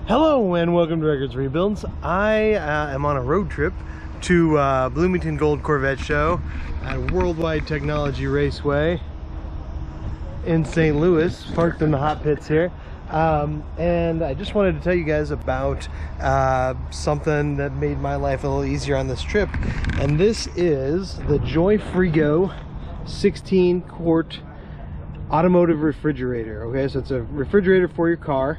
Hello and welcome to Records Rebuilds. I am on a road trip to Bloomington Gold Corvette Show at Worldwide Technology Raceway in St. Louis, parked in the hot pits here. And I just wanted to tell you guys about something that made my life a little easier on this trip. And this is the Joy Frigo 16-quart automotive refrigerator. Okay, so it's a refrigerator for your car.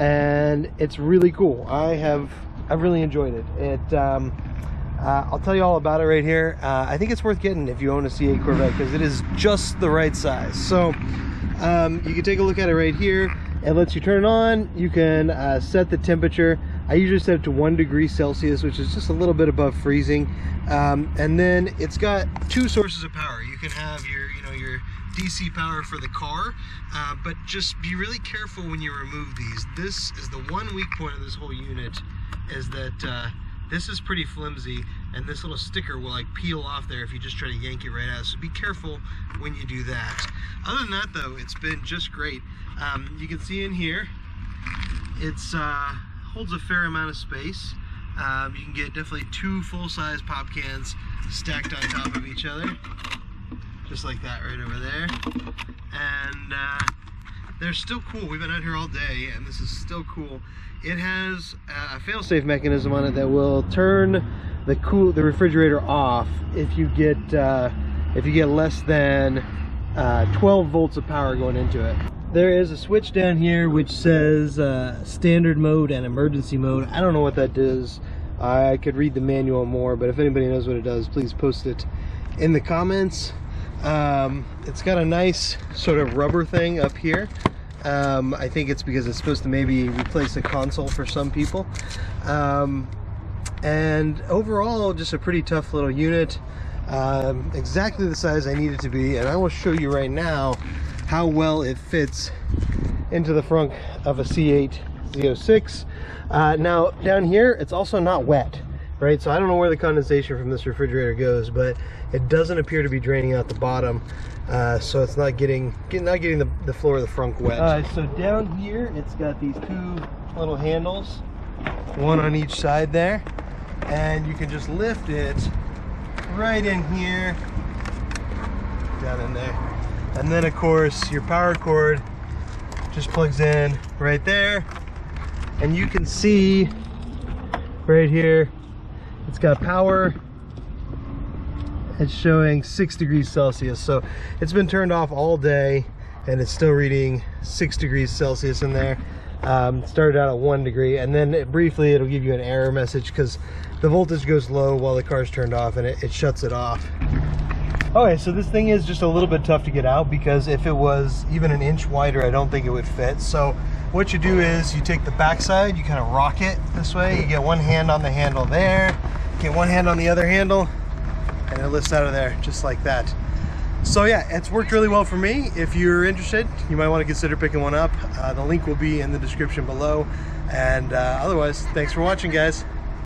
And it's really cool. I've really enjoyed it. I'll tell you all about it right here. I think it's worth getting if you own a C8 Corvette because it is just the right size. So you can take a look at it right here. It lets you turn it on. You can set the temperature. I usually set it to 1 degree Celsius, which is just a little bit above freezing. And then it's got 2 sources of power. You can have your DC power for the car, but just be really careful when you remove these. This is the one weak point of this whole unit, is that this is pretty flimsy, and this little sticker will like peel off there if you just try to yank it right out. So be careful when you do that. Other than that though, it's been just great. You can see in here, it's holds a fair amount of space. You can get definitely 2 full-size pop cans stacked on top of each other. Just like that right over there. And they're still cool. We've been out here all day and this is still cool. It has a fail-safe mechanism on it that will turn the refrigerator off if you get less than 12 volts of power going into it. There is a switch down here which says standard mode and emergency mode. I don't know what that does. I could read the manual more, but if anybody knows what it does, please post it in the comments. It's got a nice sort of rubber thing up here. I think it's because it's supposed to maybe replace a console for some people. And overall, just a pretty tough little unit. Exactly the size I need it to be, and I will show you right now how well it fits into the front of a C8 Z06. Now down here, it's also not wet. Right, so I don't know where the condensation from this refrigerator goes, but it doesn't appear to be draining out the bottom, so it's not getting the floor of the front wet. So down here, it's got these 2 little handles, one on each side there, and you can just lift it right in here, down in there, and then of course your power cord just plugs in right there, and you can see right here. It's got power. It's showing 6 degrees Celsius. So it's been turned off all day and it's still reading 6 degrees Celsius in there. Started out at 1 degree, and then briefly it'll give you an error message because the voltage goes low while the car's turned off, and it shuts it off. Okay, so this thing is just a little bit tough to get out because if it was even an inch wider, I don't think it would fit. So what you do is you take the back side, you kind of rock it this way. You get one hand on the handle there, get one hand on the other handle, and it lifts out of there just like that. So yeah, it's worked really well for me. If you're interested, you might want to consider picking one up. The link will be in the description below. And otherwise, thanks for watching, guys.